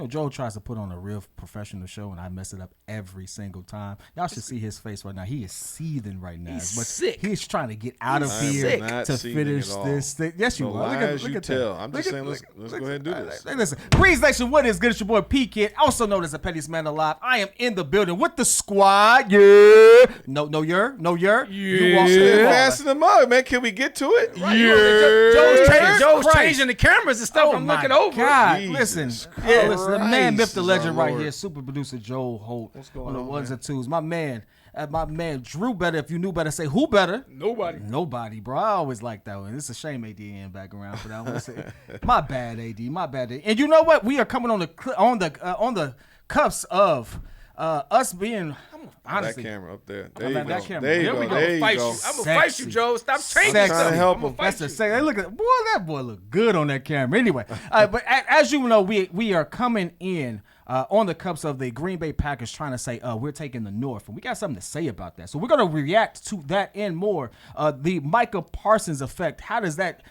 Joe tries to put on a real professional show, and I mess it up every single time. Y'all should see his face right now. He is seething right now. He's sick. He's trying to get out of here to finish this thing. Yes, you are. Look at tell. that. I'm just saying, let's go ahead and do this. Listen, Breeze Nation, what is good? It's your boy P-Kid, also known as the Pettiest Man Alive. I am in the building with the squad. Yeah. No, you're. Yeah. You fasten them up, man. Can we get to it? Right. Yeah. Joe's changing the cameras and stuff. I'm looking over. God, listen, the man, myth, the legend, right here. Super producer Joe Holt. What's going on the ones man? and twos. My man Drew better. If you knew better, say who better? Nobody, bro. I always like that one. It's a shame AD ain't back around for that one. My bad, AD. My bad. And you know what? We are coming on the cuffs of us being. Honestly, that camera up there. There you go. There you go. I'm gonna fight you, Joe. Stop changing trying stuff. to help I'm him. That's the second. Look at that boy look good on that camera. Anyway, but as you know, we are coming in on the cups of the Green Bay Packers, trying to say we're taking the North, and we got something to say about that. So we're gonna react to that and more. The Micah Parsons effect. How does that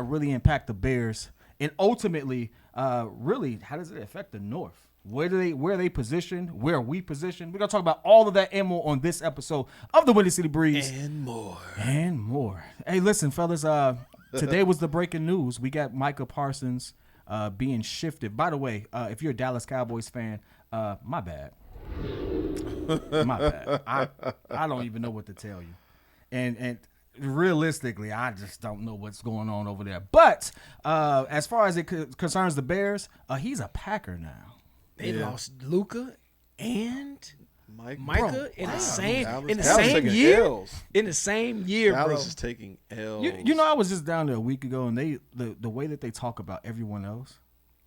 really impact the Bears, and ultimately, really, how does it affect the North? Where are they positioned? Where are we positioned? We're going to talk about all of that and more on this episode of the Windy City Breeze. And more. Hey, listen, fellas, today was the breaking news. We got Micah Parsons being shifted. By the way, if you're a Dallas Cowboys fan, my bad. My bad. I don't even know what to tell you. And realistically, I just don't know what's going on over there. But as far as it concerns the Bears, he's a Packer now. They lost Luka and Micah in the same year. In the same year, bro. Dallas is taking L's. You know, I was just down there a week ago, and the way that they talk about everyone else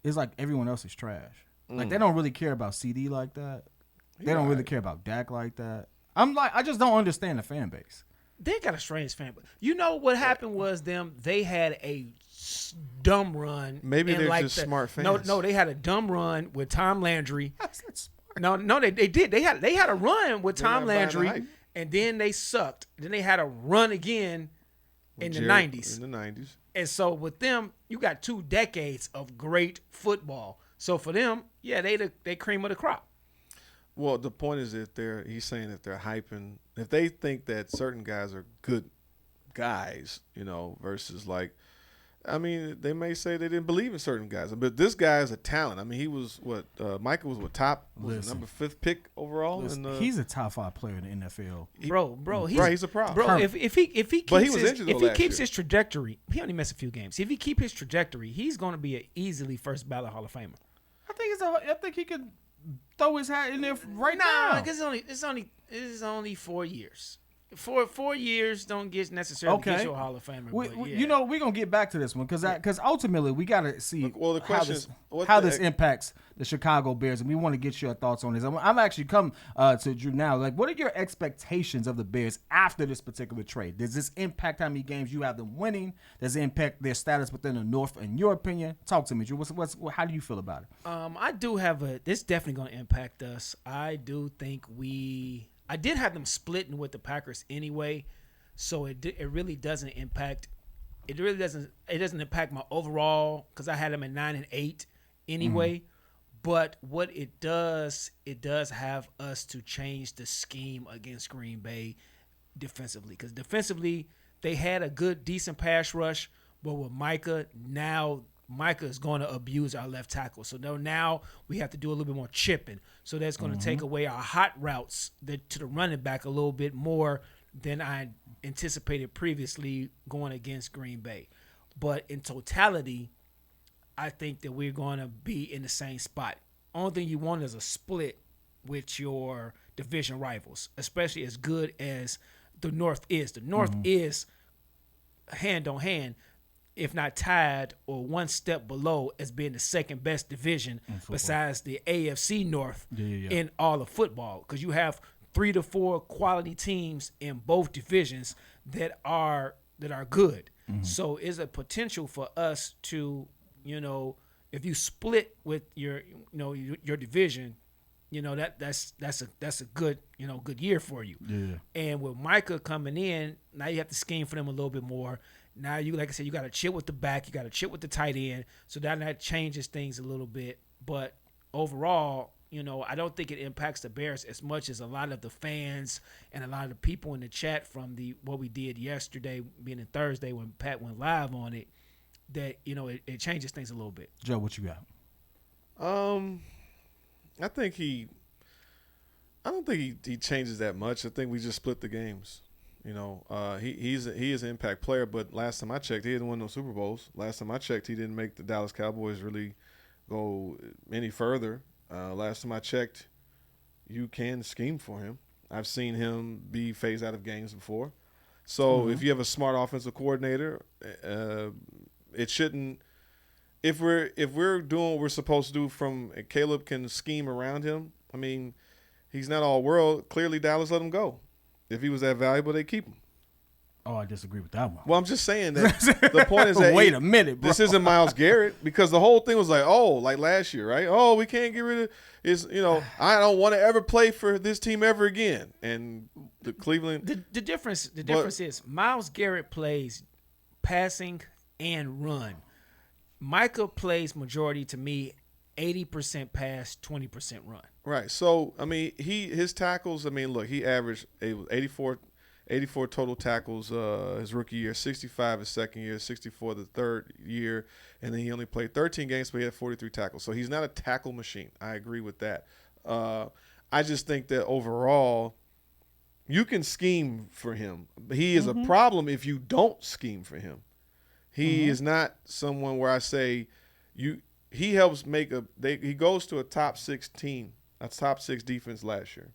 is like everyone else is trash. Like they don't really care about CD like that. They don't really care about Dak like that. I just don't understand the fan base. They got a strange fan base. You know what happened was they had a dumb run. Maybe they're just smart fans. No, they had a dumb run with Tom Landry. No, they did. They had a run with Tom Landry, and then they sucked. Then they had a run again in the 90s. In the 90s. And so with them, you got 2 decades of great football. So for them, yeah, they cream of the crop. Well, the point is that he's saying that they're hyping. If they think that certain guys are good guys, versus like, I mean, they may say they didn't believe in certain guys, but this guy is a talent. I mean, he was Micah was number 5th pick overall. He's a top 5 player in the NFL. Bro, he's a problem. Bro, if he keeps his trajectory, he only missed a few games. If he keep his trajectory, he's going to be an easily first ballot Hall of Famer. I think he could throw his hat in there right now. Because it's only 4 years. 4 years don't necessarily get you a Hall of Famer. We're going to get back to this one because ultimately we got to see the question is how this impacts the Chicago Bears, and we want to get your thoughts on this. I'm actually come to Drew now. Like, what are your expectations of the Bears after this particular trade? Does this impact how many games you have them winning? Does it impact their status within the North, in your opinion? Talk to me, Drew. How do you feel about it? I do have this definitely going to impact us. I do think I did have them splitting with the Packers anyway, so it really doesn't impact. It doesn't impact my overall because I had them at 9 and 8 anyway. Mm-hmm. But what it does have us to change the scheme against Green Bay defensively, because defensively they had a decent pass rush, but with Micah is going to abuse our left tackle. So now we have to do a little bit more chipping. So that's going to take away our hot routes to the running back a little bit more than I anticipated previously going against Green Bay. But in totality, I think that we're going to be in the same spot. Only thing you want is a split with your division rivals, especially as good as the North is. The North is hand on hand, if not tied or one step below as being the second best division besides the AFC North in all of football, because you have 3 to 4 quality teams in both divisions that are good. Mm-hmm. So is a potential for us to, if you split with your division, that's a good good year for you. Yeah. And with Micah coming in, now you have to scheme for them a little bit more. Now you, like I said, you got to chip with the back, you got to chip with the tight end. So that changes things a little bit. But overall, I don't think it impacts the Bears as much as a lot of the fans and a lot of the people in the chat from what we did yesterday, being a Thursday when Pat went live on it, that, it changes things a little bit. Joe, what you got? I don't think he changes that much. I think we just split the games. He is an impact player, but last time I checked, he didn't win no Super Bowls. Last time I checked, he didn't make the Dallas Cowboys really go any further. Last time I checked, you can scheme for him. I've seen him be phased out of games before. So if you have a smart offensive coordinator, it shouldn't. If we're doing what we're supposed to do, Caleb can scheme around him. I mean, he's not all world. Clearly, Dallas let him go. If he was that valuable, they keep him. Oh, I disagree with that one. Well, I'm just saying that the point is that wait a minute, bro. This isn't Myles Garrett, because the whole thing was like last year, right? Oh, we can't get rid of I don't want to ever play for this team ever again. And the Cleveland the difference is Myles Garrett plays passing and run. Micah plays majority, to me, 80% pass, 20% run. Right. So, I mean, his tackles, look, he averaged 84 total tackles his rookie year, 65 his second year, 64 the third year, and then he only played 13 games, but he had 43 tackles. So he's not a tackle machine. I agree with that. I just think that overall you can scheme for him. He is a problem if you don't scheme for him. He is not someone where I say he helps he goes to a top 6 team, a top 6 defense last year.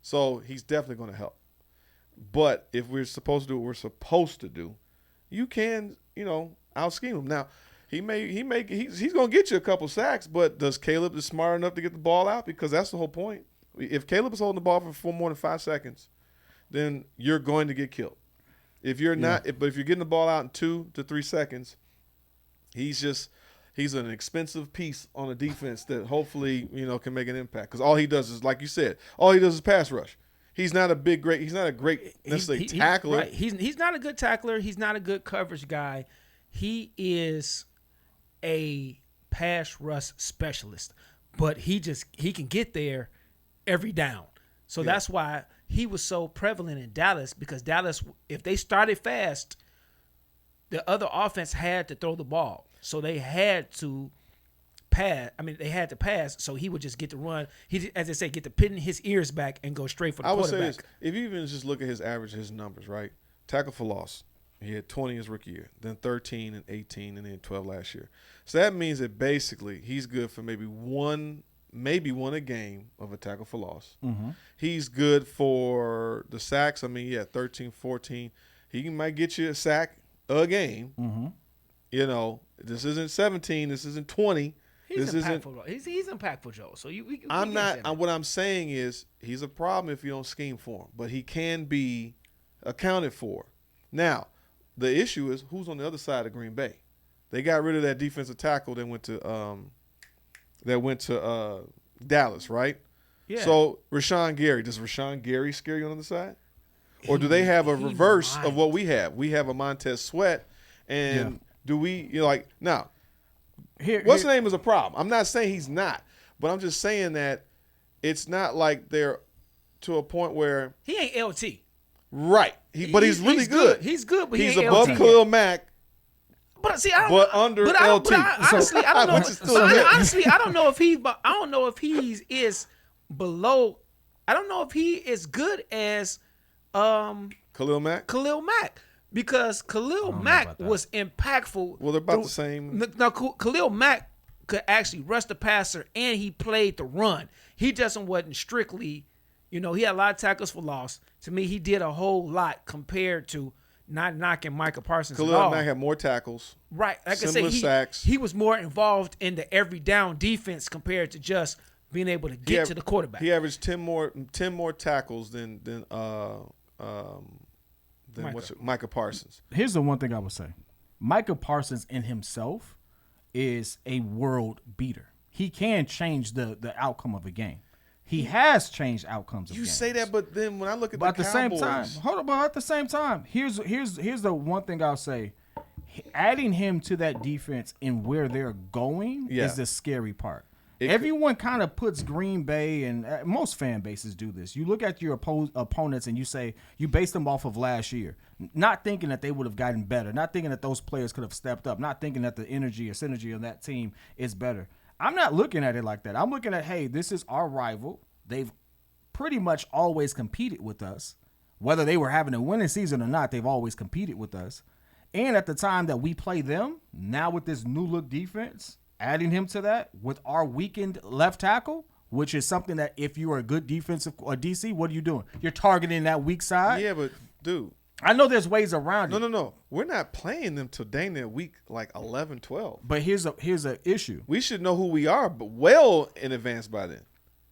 So he's definitely going to help. But if we're supposed to do what we're supposed to do, you can, out scheme him. Now, he's going to get you a couple sacks, but does Caleb is smart enough to get the ball out? Because that's the whole point. If Caleb is holding the ball for more than 5 seconds, then you're going to get killed. If you're not, but if you're getting the ball out in 2 to 3 seconds, he's an expensive piece on a defense that hopefully, can make an impact. Because all he does is, like you said, pass rush. He's not a great necessarily tackler. Right. He's not a good tackler. He's not a good coverage guy. He is a pass rush specialist, but he can get there every down. So that's why he was so prevalent in Dallas, because Dallas, if they started fast, the other offense had to throw the ball. So they had to pass. They had to pass, so he would just get to run. He, as they say, get to pin his ears back and go straight for the quarterback. I would say this, if you even just look at his numbers, right? Tackle for loss, he had 20 his rookie year, then 13 and 18, and then 12 last year. So that means that basically he's good for maybe one a game of a tackle for loss. Mm-hmm. He's good for the sacks. 13, 14. He might get you a sack a game. Mm-hmm. This isn't 17. This isn't 20. He's impactful. He's impactful, Joe. So I'm not. What I'm saying is he's a problem if you don't scheme for him, but he can be accounted for. Now, the issue is who's on the other side of Green Bay. They got rid of that defensive tackle that went to Dallas, right? Yeah. So Rashawn Gary, does Rashawn Gary scare you on the other side, or do they have a reverse of what we have? We have a Montez Sweat, and do we now? What's the name is a problem. I'm not saying he's not, but I'm just saying that it's not like they're to a point where he ain't LT. Right. But he's really good. He's good, but he's above Khalil Mack. But see, under LT. Honestly, I don't know. Honestly, I don't know if he. I don't know if he is below. I don't know if he is good as Khalil Mack. Because Khalil Mack was impactful. Well, they're about the same. Now, Khalil Mack could actually rush the passer, and he played the run. He wasn't strictly, he had a lot of tackles for loss. To me, he did a whole lot compared to not knocking Micah Parsons at all. Khalil Mack had more tackles. Right. Like I say, sacks. He was more involved in the every down defense compared to just being able to get to the quarterback. He averaged 10 more tackles than Micah Parsons. Here's the one thing I would say. Micah Parsons in himself is a world beater. He can change the outcome of a game. He has changed outcomes of games. You say that, but then when I look at but the at the Cowboys, same time, hold on. But at the same time, here's the one thing I'll say: adding him to that defense and where they're going is the scary part. Everyone kind of puts Green Bay, and most fan bases do this. You look at your opponents and you base them off of last year, not thinking that they would have gotten better, not thinking that those players could have stepped up, not thinking that the energy or synergy of that team is better. I'm not looking at it like that. I'm looking at, hey, this is our rival. They've pretty much always competed with us. Whether they were having a winning season or not, they've always competed with us. And at the time that we play them, now with this new look defense, adding him to that with our weakened left tackle, which is something that if you are a good defensive or DC, what are you doing? You're targeting that weak side. Yeah, but dude, I know there's ways around it. No. We're not playing them till dang near week like 11, 12. But here's a issue. We should know who we are, but well in advance by then.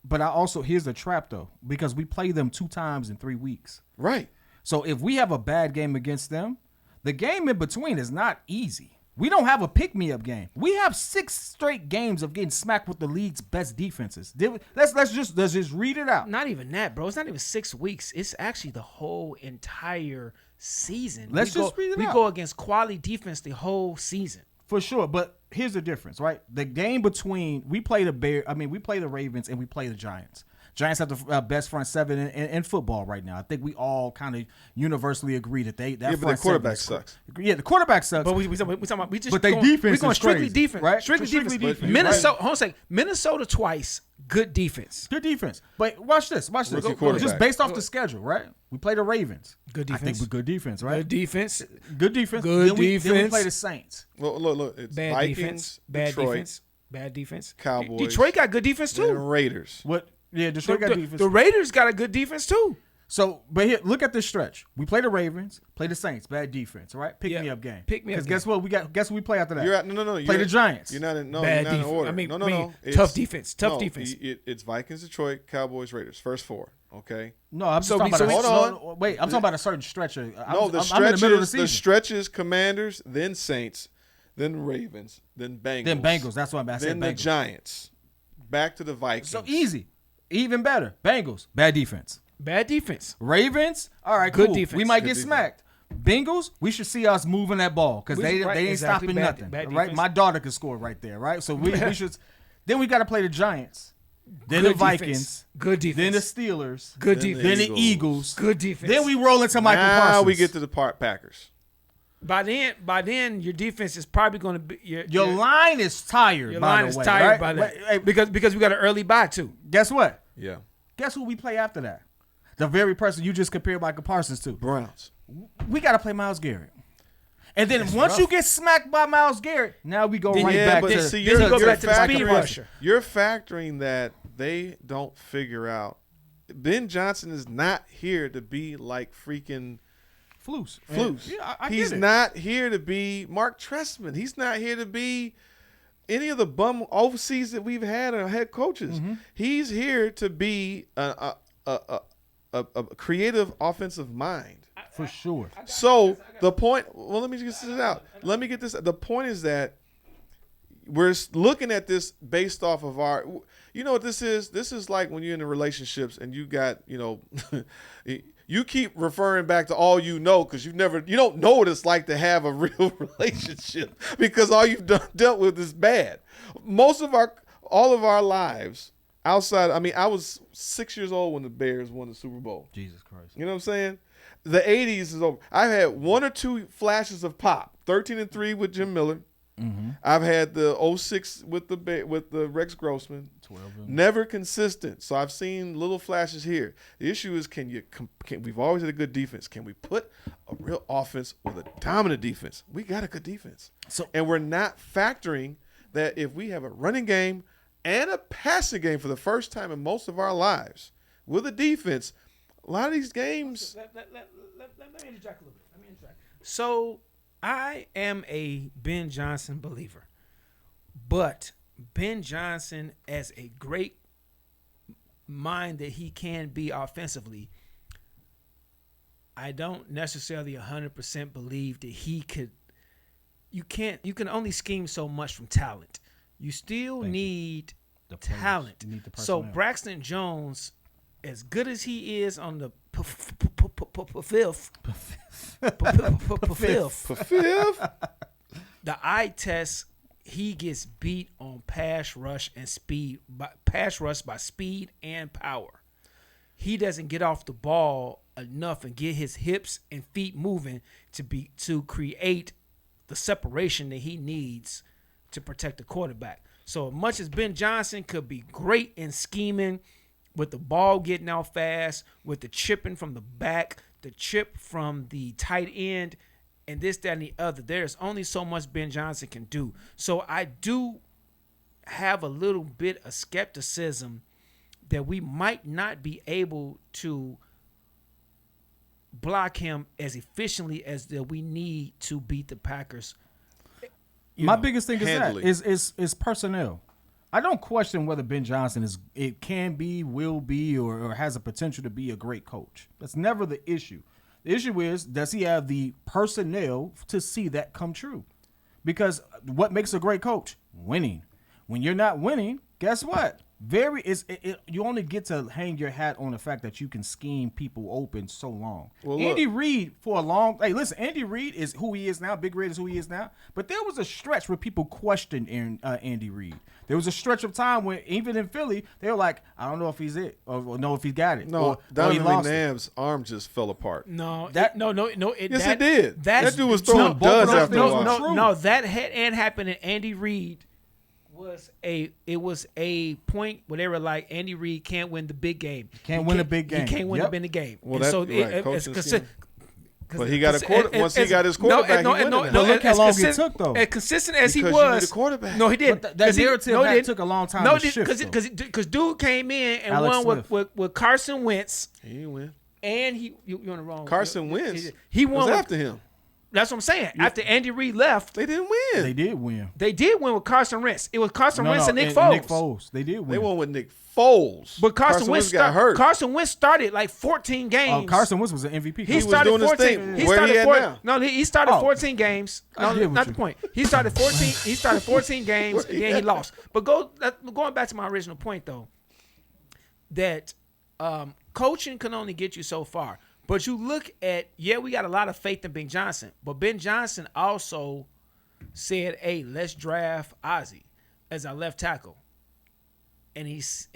But here's the trap though, because we play them 2 times in 3 weeks. Right. So if we have a bad game against them, the game in between is not easy. We don't have a pick-me-up game. We have 6 straight games of getting smacked with the league's best defenses. Let's just read it out. Not even that, bro. It's not even 6 weeks. It's actually the whole entire season. Let's just read it out. We go against quality defense the whole season. For sure, but here's the difference, right? The game between we play the Ravens and we play the Giants. Giants have the best front seven in football right now. I think we all kind of universally agree that that but front the quarterback seven sucks. Yeah, the quarterback sucks. But we talking about we just But they going, defense we going is strictly crazy, defense, right? Strictly Strictly defense. defense, Minnesota, right? hold on a second. Minnesota twice, good defense. Good defense. But watch this. Rookie quarterback. Just based off the schedule, right? We play the Ravens. Good I think defense. we're good defense, right? Good defense. Good defense. Good Then we defense. play the Saints. Well, look. It's Bad Vikings, defense. Bad Detroit, defense. Bad defense. Cowboys. Detroit got good defense too. and Raiders. What? Yeah, Detroit got defense. The Raiders got a good defense too. So, but here, look at this stretch. We play the Ravens, play the Saints, bad defense, right? Pick me up game. Pick me up Because guess what? Guess who we play after that? You're at, no. Play the Giants. You're not in Bad you're not in defense. order. I mean, no. tough defense. Tough No, defense. It's Vikings, Detroit, Cowboys, Raiders. First 4. Okay. No, I'm just So talking we- about. so hold Wait, I'm talking about a certain stretch. No, I'm in the middle of the season. the stretches, Commanders, then Saints, then Ravens, then Bengals. Then Bengals. That's what I said. Then the Bengals. Giants. Back to the Vikings. So easy, even better. Bengals, bad defense. Bad defense. Ravens, all right, Good cool. defense. We might Good get defense. smacked. Bengals, we should see us moving that ball because they ain't exactly. stopping nothing. Bad Right, defense. my daughter can score right there. Right, so we should. Then we got to play the Giants, then Good the Vikings, defense. Good defense. then the Steelers, Good Then the defense. then the Eagles. Good defense. Then we roll into Micah now Parsons. we get to the Packers. By then, your defense is probably going to be Your line is tired. Your by line the is way, tired right? by that Hey, because we got an early bye too. guess what? Yeah. Guess who we play after that? The very person you just compared Micah Parsons to. Browns. We got to play Myles Garrett. And then once you get smacked by Myles Garrett, now we go Then right Yeah, back but to see, then you're, you go you're back to the speed factoring- rusher. You're factoring that they don't figure out. Ben Johnson is not here to be like freaking Flus. Flus. Yeah, I He's get it. not here to be Mark Trestman. He's not here to be any of the bum overseas that we've had or head coaches. Mm-hmm. He's here to be a creative offensive mind. For sure. So the point. Well, let me just get this out. Let me get this. The point is that we're looking at this based off of our. You know what this is? This is like when you're in the relationships and you got, you keep referring back to all you know because you don't know what it's like to have a real relationship because all you've dealt with is bad. All of our lives outside. I mean, I was 6 years old when the Bears won the Super Bowl. Jesus Christ. You know what I'm saying? The 80s is over. I've had 1 or 2 flashes of pop. 13-3 with Jim Miller. Mm-hmm. I've had the 06 with the Rex Grossman. 12. Never consistent. So I've seen little flashes here. The issue is we've always had a good defense. Can we put a real offense with a dominant defense? We got a good defense. And we're not factoring that if we have a running game and a passing game for the first time in most of our lives with a defense, a lot of these games. Let me interject a little bit. So I am a Ben Johnson believer, but Ben Johnson, as a great mind that he can be offensively, I don't necessarily 100% believe that he could. You can only scheme so much from talent. You still need The players. talent. You need the So personnel. Braxton Jones, as good as he is on the fifth, Fifth. the eye test, he gets beat on pass rush by speed and power. He doesn't get off the ball enough and get his hips and feet moving to create the separation that he needs to protect the quarterback. So as much as Ben Johnson could be great in scheming with the ball getting out fast, with the chipping from the back, the chip from the tight end, and this, that, and the other, there's only so much Ben Johnson can do. So I do have a little bit of skepticism that we might not be able to block him as efficiently as that we need to beat the Packers. My biggest thing handily. is personnel. I don't question whether Ben Johnson can be, will be, or has a potential to be a great coach. That's never the issue. The issue is, does he have the personnel to see that come true? Because what makes a great coach? Winning. When you're not winning, guess what? You only get to hang your hat on the fact that you can scheme people open so long. Well, Andy Reid Andy Reid is who he is now. Big Red is who he is now. But there was a stretch where people questioned Andy Reid. There was a stretch of time when even in Philly, they were like, I don't know if he's it or know if he got it. No, or Donovan he lost McNabb's arm just fell apart. No, Yes, it did. That dude was throwing both of duds those after a things while. were true. No, that had happened, and Andy Reid was a point where they were like, Andy Reid can't win the big game. He can't win the big game. He can't win Yep. the big game. Well, And that- so right, it's coaching scheme. But he got once he got his no, quarterback, he went But look how long it took, though. As consistent as he Because you need was, a quarterback. No, he didn't. But that narrative took a long time to shift, though. Because dude came in and Alex won Smith. with Carson Wentz, He didn't win. and you're on the wrong. Carson Wentz He won was with- after him. That's what I'm saying. After Andy Reid left, They didn't win. They did win. they did win with Carson Wentz. It was Carson Wentz and Nick and Foles. Nick Foles. They did win. They won with Nick Foles. But Carson Wentz got hurt. Carson Wentz started like 14 games. Carson Wentz was an MVP. He was started doing his 14. thing. He Where started he at 14. now? No, he started Oh. 14 games. I No, get what not you- the point. He started 14. He started 14 games, Where and he then he at? lost. But going back to my original point though, that coaching can only get you so far. But you look at, we got a lot of faith in Ben Johnson, but Ben Johnson also said, "Hey, let's draft Ozzie as our left tackle," and he's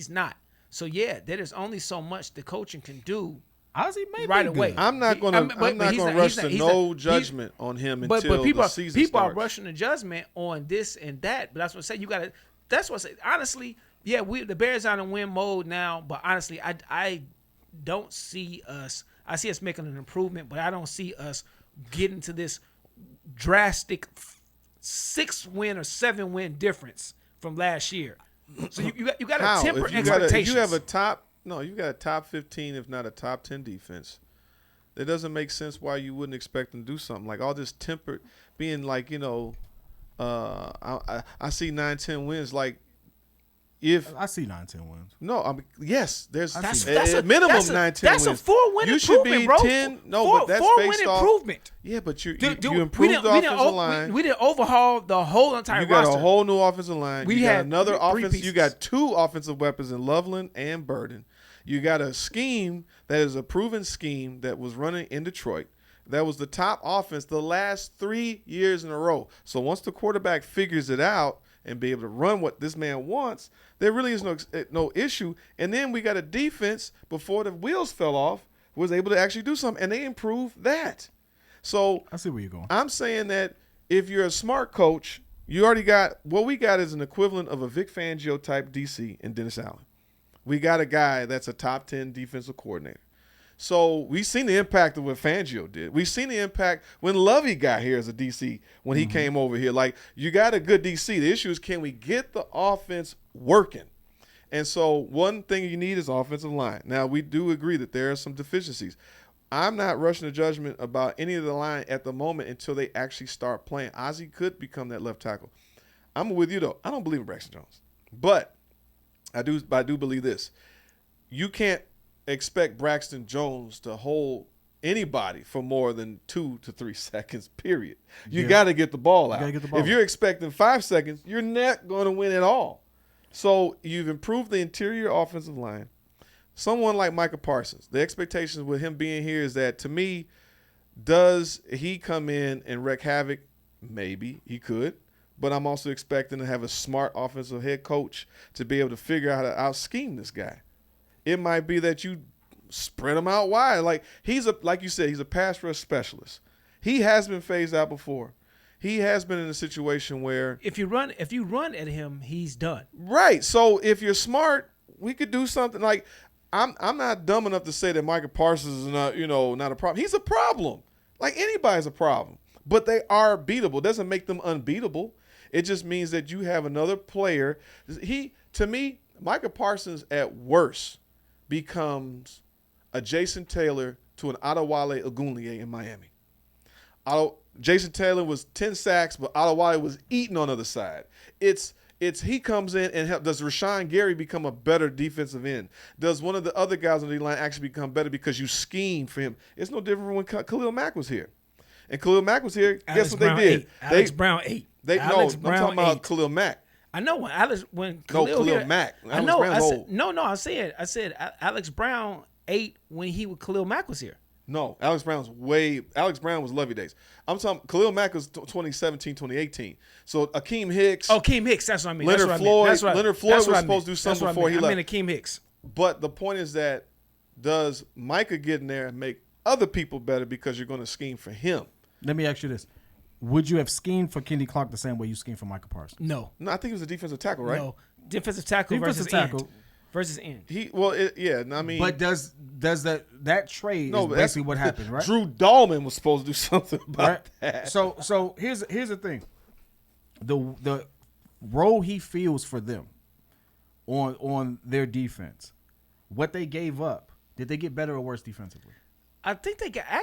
not. So there is only so much the coaching can do Ozzie may right be away. good. I'm not going to rush to no judgment on him until people the season people starts. are rushing the judgment on this and that. But that's what I say. You got to. That's what I say. Honestly, the Bears are in win mode now. But honestly, I don't see us. I see us making an improvement, but I don't see us getting to this drastic 6-win or 7-win difference from last year. So you got to temper If you expectations. you have a you got a top 15, if not a top 10 defense. It doesn't make sense why you wouldn't expect them to do something like all this tempered being like I see 9-10 wins like. If I see 9-10 wins. no, I mean yes, there's That's a minimum 9-10 wins. That's a 4-win you should be improvement, bro. 10. No, but that's 4-win based off. improvement. Yeah, but you Dude, improved the offensive line. We didn't overhaul the whole entire You got roster. a whole new offensive line. We you got had another three offense. You pieces. got 2 offensive weapons in Loveland and Burden. You got a scheme that is a proven scheme that was running in Detroit. That was the top offense the last 3 years in a row. So once the quarterback figures it out and be able to run what this man wants, there really is no issue. And then we got a defense before the wheels fell off was able to actually do something, and they improved that. So I see where you're going. I'm saying that if you're a smart coach, you already got what we got is an equivalent of a Vic Fangio type DC and Dennis Allen. We got a guy that's a top 10 defensive coordinator. So we've seen the impact of what Fangio did. We've seen the impact when Lovey got here as a DC when he came over here. Like, you got a good DC. The issue is, can we get the offense working? And so one thing you need is offensive line. Now, we do agree that there are some deficiencies. I'm not rushing to judgment about any of the line at the moment until they actually start playing. Ozzie could become that left tackle. I'm with you, though. I don't believe in Braxton Jones. But I do believe this. You can't expect Braxton Jones to hold anybody for more than 2 to 3 seconds, period. You got to get the ball out. Get the ball if you're expecting 5 seconds, you're not going to win at all. So you've improved the interior offensive line. Someone like Micah Parsons, the expectations with him being here is that, to me, does he come in and wreak havoc? Maybe he could. but I'm also expecting to have a smart offensive head coach to be able to figure out how to out-scheme this guy. It might be that you spread him out wide. Like like you said, he's a pass rush specialist. He has been phased out before. He has been in a situation where if you run at him, he's done. Right. So if you're smart, we could do something like I'm not dumb enough to say that Micah Parsons is not a problem. He's a problem. Like anybody's a problem. But they are beatable. Doesn't make them unbeatable. It just means that you have another player. To me, Micah Parsons at worst becomes a Jason Taylor to an Adewale Ogunleye in Miami. Jason Taylor was 10 sacks, but Adewale was eating on the other side. He comes in and does Rashawn Gary become a better defensive end? Does one of the other guys on the line actually become better because you scheme for him? It's no different when Khalil Mack was here. And Khalil Mack was here. Guess what they did? Alex Brown 8. I'm talking about Khalil Mack. I know when Khalil Mack. I know. I said Alex Brown 8 when Khalil Mack was here. No, Alex Brown was Lovey days. I'm talking Khalil Mack was 2017, 2018. So Akeem Hicks. Oh, Akeem Hicks. That's what I mean. Leonard Floyd was supposed to do something before he left. I mean Akeem Hicks. But the point is that does Micah get in there and make other people better because you're going to scheme for him? Let me ask you this. Would you have schemed for Kenny Clark the same way you schemed for Micah Parsons? No, I think it was a defensive tackle, right? No, defensive tackle versus end. But does that trade is basically what happened, right? Drew Dahlman was supposed to do something about that. So here's the thing. The role he feels for them on their defense, what they gave up, did they get better or worse defensively? I think they got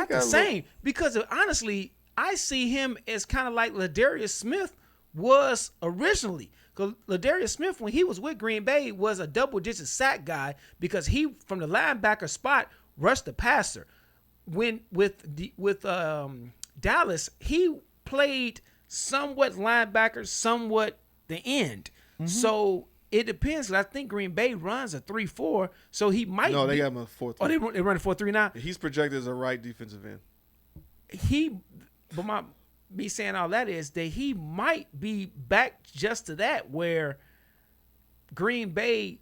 the same because honestly, I see him as kind of like Ladarius Smith was originally. Because Ladarius Smith, when he was with Green Bay, was a double-digit sack guy because he, from the linebacker spot, rushed the passer. When with Dallas, he played somewhat linebacker, somewhat the end. Mm-hmm. So it depends. I think Green Bay runs a 3-4, so he might. No, they got him a 4-3. Oh, they run a 4-3 now. He's projected as a right defensive end. Me saying all that is that he might be back just to that where Green Bay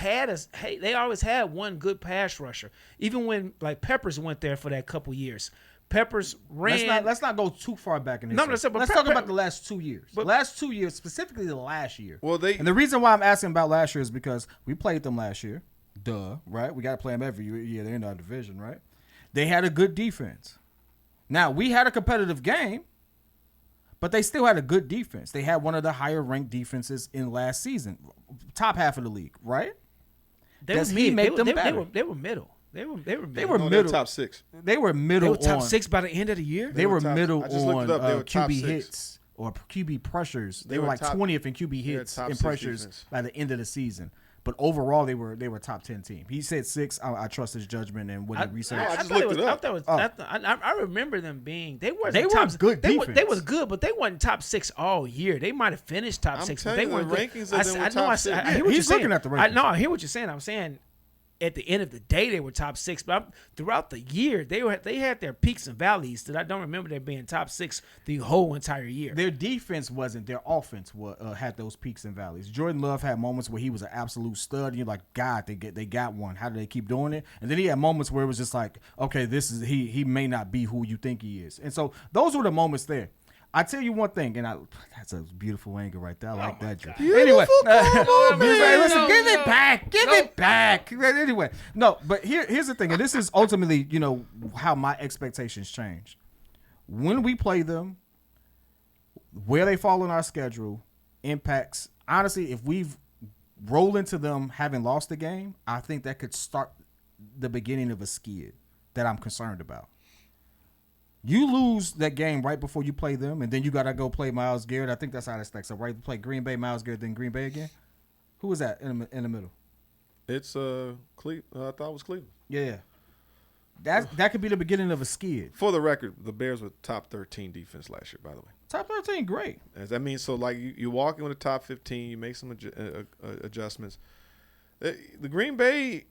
they always had one good pass rusher. Even when like Peppers went there for that couple years. Peppers ran. Let's not go too far back in history. Let's talk about the last 2 years. The last 2 years, specifically the last year. And the reason why I'm asking about last year is because we played them last year. Duh, right? We got to play them every year. They're in our division, right? They had a good defense. Now, we had a competitive game, but they still had a good defense. They had one of the higher ranked defenses in last season, top half of the league, right? Does he make them better? They were middle. They were middle. They were top 6. They were middle. They were top 6 by the end of the year. They were middle on QB hits or QB pressures. They were like 20th in QB hits and pressures by the end of the season. But overall, they were top 10 team. He said 6. I trust his judgment and what he researched. I just looked it up. I remember them being. They were good defense. They was good, but they weren't top 6 all year. They might have finished top 6, but they weren't good. Rankings of them were top 6. I hear what He's you're looking saying. at the rankings. I hear what you're saying. I'm saying at the end of the day, they were top 6. But throughout the year, they had their peaks and valleys that I don't remember them being top 6 the whole entire year. Their defense wasn't. Their offense had those peaks and valleys. Jordan Love had moments where he was an absolute stud. And you're like, God, they got one. How do they keep doing it? And then he had moments where it was just like, okay, he may not be who you think he is. And so those were the moments there. I tell you one thing, and that's a beautiful angle right there. I like that joke. Anyway, listen, give it back. Give it back. Anyway, no, but here's the thing, and this is ultimately, how my expectations change. When we play them, where they fall in our schedule impacts. Honestly, if we've rolled into them having lost the game, I think that could start the beginning of a skid that I'm concerned about. You lose that game right before you play them, and then you got to go play Myles Garrett. I think that's how that stacks up, right? Play Green Bay, Myles Garrett, then Green Bay again. Who was that in the middle? It's Cleveland. I thought it was Cleveland. Yeah. That could be the beginning of a skid. For the record, the Bears were top 13 defense last year, by the way. Top 13, great. That means so like you walk in with the top 15, you make some adjustments. The Green Bay,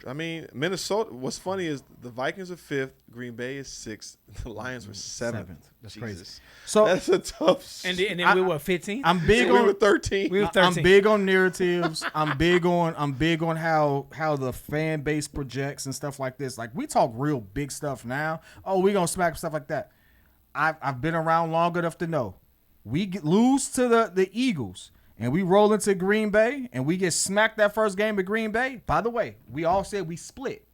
I mean, Minnesota. What's funny is the Vikings are 5th, Green Bay is 6th, the Lions were 7th. That's Jesus. crazy. So That's a tough. And then we were 15. I'm big we on were 13. We were I'm 13. big on narratives. I'm big on how the fan base projects and stuff like this. Like we talk real big stuff now. Oh, we gonna smack stuff like that. I've been around long enough to know lose to the Eagles and we roll into Green Bay and we get smacked that first game at Green Bay. By the way, we all said we split.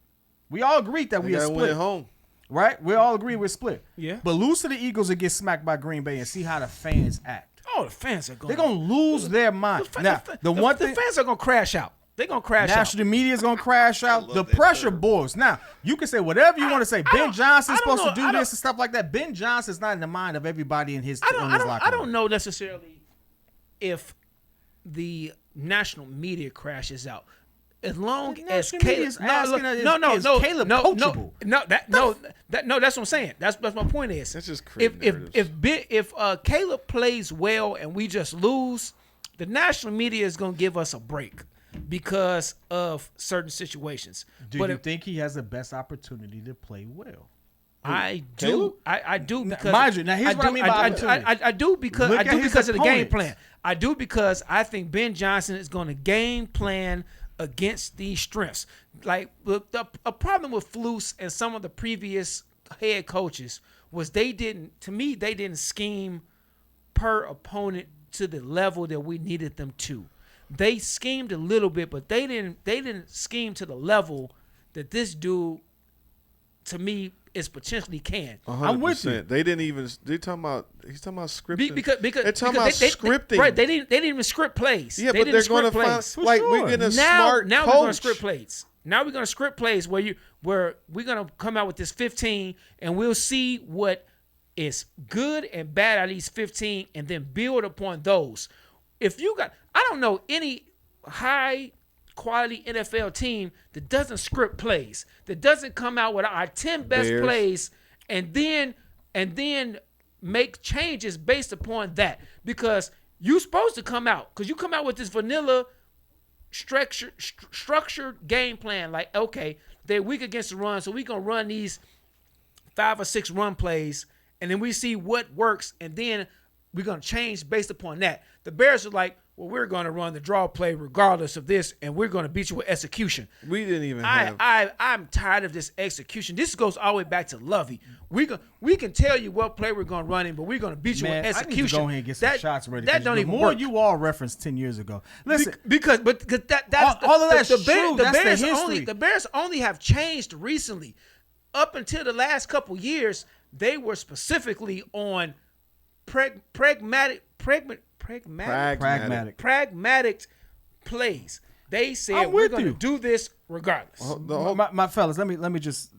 We all agreed that we gotta split. win at home. Right? We all agree we're split. Yeah. But lose to the Eagles and get smacked by Green Bay and see how the fans act. Oh, the fans are going. They're gonna lose their mind. Now, the fans are going to crash out. They're going to crash out. national media is gonna crash out. The pressure boils. Now, you can say whatever you want to say. Ben Johnson's supposed to do this and stuff like that. Ben Johnson's not in the mind of everybody in his locker room. I don't know necessarily if the national media crashes out. As long as Caleb, that's what I'm saying. That's my point is. That's just crazy. If Caleb plays well and we just lose, the national media is going to give us a break because of certain situations. Do you think he has the best opportunity to play well? I do. I do because mind you, now here's what I mean by opportunity. I do because Look I at do his because of the game opponents. plan. I do because I think Ben Johnson is going to game plan against these strengths. Like a problem with Flus and some of the previous head coaches was they didn't scheme per opponent to the level that we needed them to. They schemed a little bit, but they didn't scheme to the level that this dude, to me, is potentially can. 100%. I'm with you. They didn't even. He's talking about scripting. Because they're talking about scripting. Right? They didn't even script plays. Yeah, they but they're going to find like sure. we're getting a now smart we're coach. going to script plays. Now we're going to script plays where we're going to come out with this 15 and we'll see what is good and bad out of these 15 and then build upon those. If you got, I don't know any high quality NFL team that doesn't script plays, that doesn't come out with our 10 best Bears. plays and then make changes based upon that, because you're supposed to come out because you come out with this vanilla structured game plan. Like, okay, they're weak against the run, so we're going to run these 5 or 6 run plays, and then we see what works, and then we're going to change based upon that. The Bears are like, well, we're going to run the draw play regardless of this, and we're going to beat you with execution. We didn't even have. I'm tired of this execution. This goes all the way back to Lovey. We can tell you what play we're going to run in, but we're going to beat you with execution. I need to go ahead and get some shots ready. That don't the even more work. you all referenced 10 years ago. Listen, because that's all of that's the true. That's the history. The Bears only have changed recently. Up until the last couple years, they were specifically on pragmatic plays. They said we're going to do this regardless. My fellas, let me just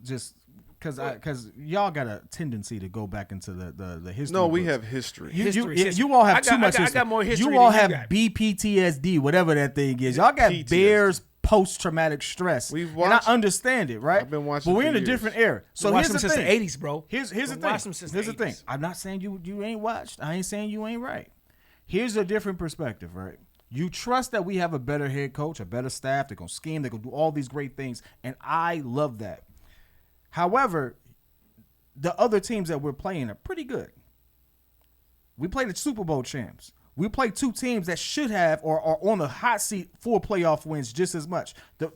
because y'all got a tendency to go back into the history. No, we books. have history. You all have too much history. I got more history. You all than have you got. BPTSD, whatever that thing is. Y'all got PTSD. Bears post-traumatic stress. We've and I watched- understand it, right? I've been watching but we're for in a years. different era. So Watched here's the them since thing. the 80s, bro. Here's the Watched them thing. since Here's the the thing. 80s. I'm not saying you ain't watched. I ain't saying you ain't right. Here's a different perspective, right? You trust that we have a better head coach, a better staff. They're going to scheme. They're going to do all these great things. And I love that. However, the other teams that we're playing are pretty good. We play the Super Bowl champs. We play 2 teams that should have or are on the hot seat for playoff wins just as much.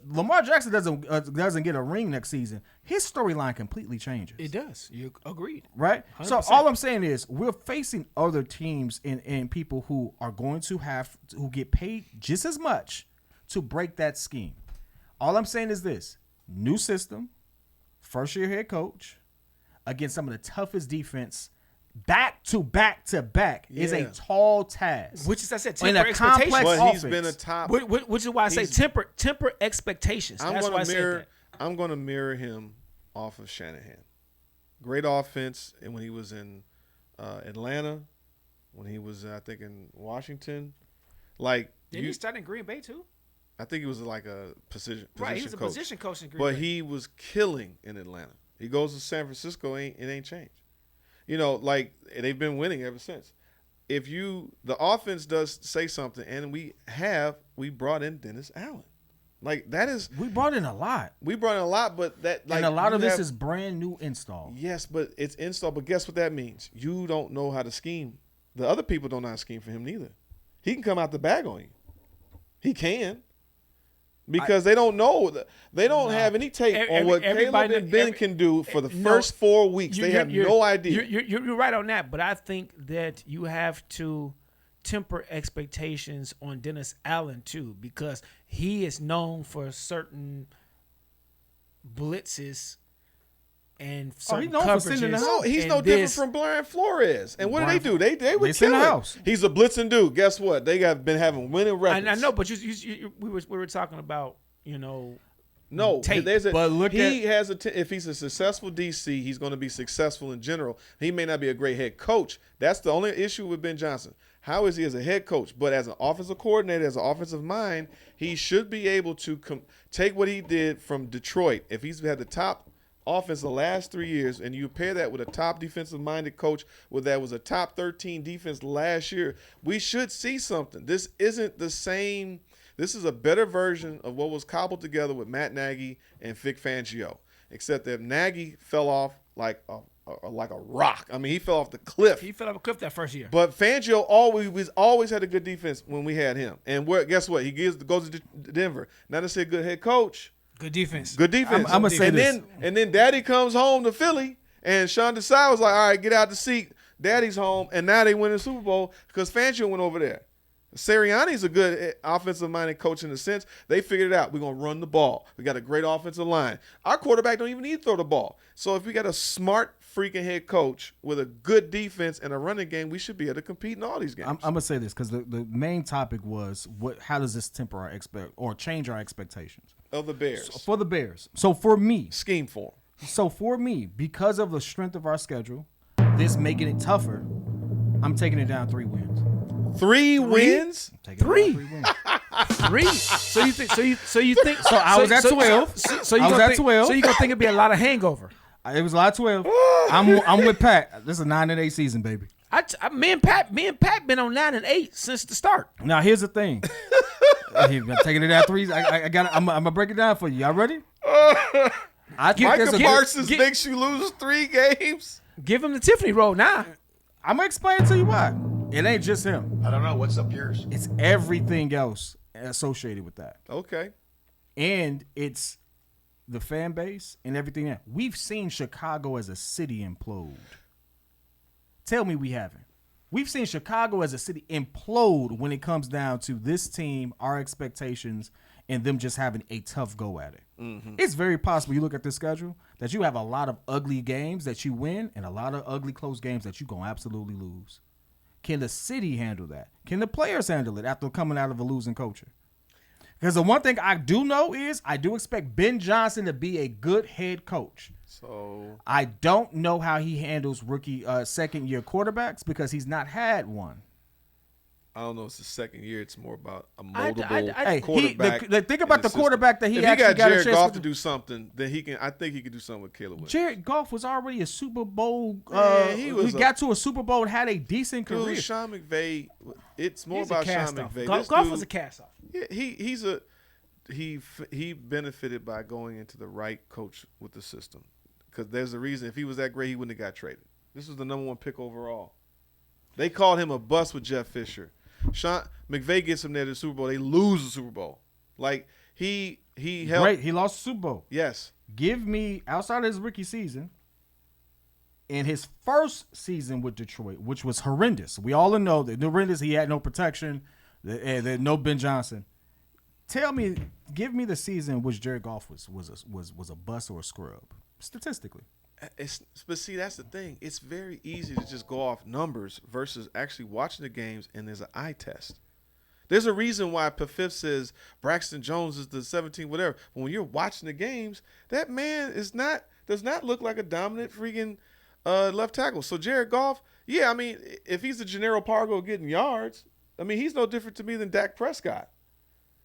Lamar Jackson doesn't get a ring next season. His storyline completely changes. It does. You agreed. Right? 100%. So all I'm saying is we're facing other teams and people who are going to who get paid just as much to break that scheme. All I'm saying is this: new system, first year head coach, against some of the toughest defense. Back to back is a tall task. Which is, I said, in temper a complex expectations. But he's offense. been a top. Which is why I say temper expectations. That's why I said that. I'm going to mirror him off of Shanahan. Great offense, and when he was in Atlanta, when he was I think in Washington, like Didn't he start in Green Bay too? I think he was like a position Right, he was a coach. position coach in Green But Bay. he was killing in Atlanta. He goes to San Francisco, it ain't changed. You know, like they've been winning ever since. If the offense does say something, and we brought in Dennis Allen. Like that is We brought in a lot. but that like And a lot of this have- is brand new install. yes, but it's install. But guess what that means? You don't know how to scheme. The other people don't know how to scheme for him neither. He can come out the bag on you. He can. Because they don't know. They don't have any tape on what Caleb and Ben can do for the first 4 weeks. They have no idea. You're right on that, but I think that you have to temper expectations on Dennis Allen too, because he is known for certain blitzes and certain he's known for sending the coverages. No, he's and no different from Brian Flores. And what do? They would send kill the him. house. He's a blitzing dude. Guess what? They been having winning records. I know, but we were talking about No, tape. But look if he's a successful DC, he's going to be successful in general. He may not be a great head coach. That's the only issue with Ben Johnson. How is he as a head coach? But as an offensive coordinator, as an offensive mind, he should be able to take what he did from Detroit. If he's had the top offense the last 3 years, and you pair that with a top defensive-minded coach that was a top 13 defense last year, we should see something. This isn't the same. This is a better version of what was cobbled together with Matt Nagy and Vic Fangio, except that Nagy fell off like a rock. I mean, he fell off the cliff. He fell off a cliff that first year. But Fangio always had a good defense when we had him. And guess what? He goes to Denver. Not necessarily a good head coach. Good defense. Good defense. I'm gonna say this. And then Daddy comes home to Philly, and Sean Desai was like, all right, get out the seat. Daddy's home, and now they win the Super Bowl because Fangio went over there. Sirianni's a good offensive-minded coach in a sense. They figured it out. We're going to run the ball. We got a great offensive line. Our quarterback don't even need to throw the ball. So if we got a smart freaking head coach with a good defense and a running game, we should be able to compete in all these games. I'm going to say this because the main topic was how does this temper our change our expectations? Of the Bears. For the Bears. So for me. Scheme for them. So for me, because of the strength of our schedule, this making it tougher, I'm taking it down 3 wins. 3 wins? Three. 3 wins. 3. So you think? So I was at 12. So you I was gonna at think, 12. So you gonna think it'd be a lot of hangover? It was a lot of 12. I'm with Pat. This is a 9-8 season, baby. Me and Pat been on 9-8 since the start. Now here's the thing. I'm taking it down 3. I'm gonna break it down for you. Y'all ready? I think Micah Parsons makes you lose 3 games. Give him the Tiffany roll now. I'm gonna explain to you why. It ain't just him. I don't know. What's up yours? It's everything else associated with that. Okay. And it's the fan base and everything else. We've seen Chicago as a city implode. Tell me we haven't. We've seen Chicago as a city implode when it comes down to this team, our expectations, and them just having a tough go at it. Mm-hmm. It's very possible, you look at this schedule, that you have a lot of ugly games that you win and a lot of ugly close games that you're going to absolutely lose. Can the city handle that? Can the players handle it after coming out of a losing culture? Because the one thing I do know is I do expect Ben Johnson to be a good head coach. So I don't know how he handles rookie second-year quarterbacks because he's not had one. I don't know. It's the second year. It's more about a moldable Hey, quarterback. think about the quarterback that he if actually got got Jared a chance Goff to to do something, then he can. I think he could do something with Caleb Williams. Jared Goff was already a Super Bowl. Man, he he got to a Super Bowl and had a decent career. Dude, Sean McVay. It's more He's about a Sean cast-off. McVay. Goff was a cast-off. Yeah, he benefited by going into the right coach with the system. Because there's a reason. If he was that great, he wouldn't have got traded. This was the number 1 pick overall. They called him a bust with Jeff Fisher. Sean McVay gets him there to the Super Bowl. They lose the Super Bowl. Like he helped. Great, he lost the Super Bowl. Yes. Give me outside of his rookie season, in his first season with Detroit, which was horrendous. We all know that horrendous. He had no protection. No Ben Johnson. Give me the season in which Jared Goff was a bust or a scrub statistically. But see, that's the thing. It's very easy to just go off numbers versus actually watching the games, and there's an eye test. There's a reason why Pafif says Braxton Jones is the 17 whatever. But when you're watching the games, that man does not look like a dominant freaking left tackle. So Jared Goff, yeah, I mean, if he's a Gennaro Pargo getting yards, I mean, he's no different to me than Dak Prescott.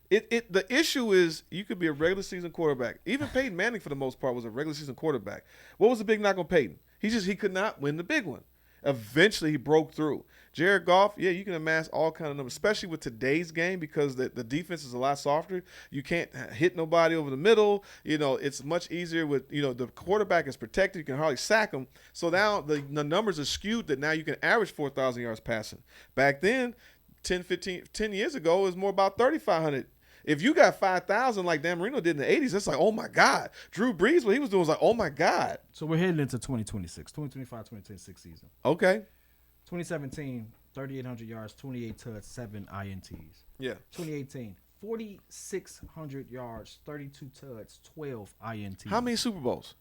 The issue is you could be a regular season quarterback. Even Peyton Manning, for the most part, was a regular season quarterback. What was the big knock on Peyton? He could not win the big one. Eventually, he broke through. Jared Goff, yeah, you can amass all kind of numbers, especially with today's game because the defense is a lot softer. You can't hit nobody over the middle. It's much easier with, the quarterback is protected. You can hardly sack him. So now the numbers are skewed that now you can average 4,000 yards passing. Back then, 10 years ago, it was more about 3,500. If you got 5,000 like Dan Marino did in the 80s, it's like, oh, my God. Drew Brees, what he was doing was like, oh, my God. So we're heading into 2026, 2025, 2026 season. Okay. 2017, 3,800 yards, 28 touchdowns, 7 INTs. Yeah. 2018, 4,600 yards, 32 touchdowns, 12 INTs. How many Super Bowls?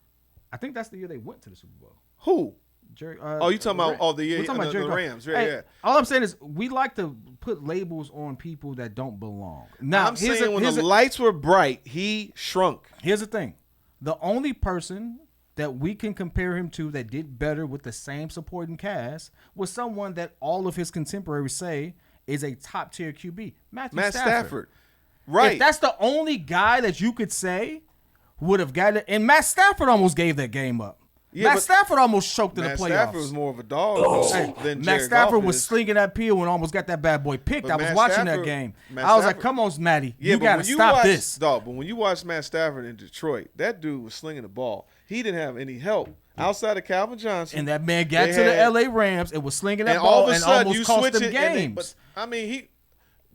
I think that's the year they went to the Super Bowl. Who? Jerry, you talking about the year? We're talking about the Rams. Yeah, hey, yeah. All I'm saying is we like to put labels on people that don't belong. Now, I'm saying when the lights were bright, he shrunk. Here's the thing. The only person that we can compare him to that did better with the same supporting cast was someone that all of his contemporaries say is a top-tier QB, Matt Stafford. Right. If that's the only guy that you could say would have gotten it, and Matt Stafford almost gave that game up. Yeah, Matt Stafford almost choked in the playoffs. Matt Stafford was more of a dog than Matt Jared Stafford Goff was is. slinging that peel and almost got that bad boy picked. But I was Matt watching Stafford- that game. Matt I was like, Stafford- come on, Matty. Yeah, You got to stop this. Dog, but when you watch Matt Stafford in Detroit, that dude was slinging the ball. He didn't have any help outside of Calvin Johnson. And that man got to the L.A. Rams and was slinging that and ball all of a and sudden almost you cost switch them it. games.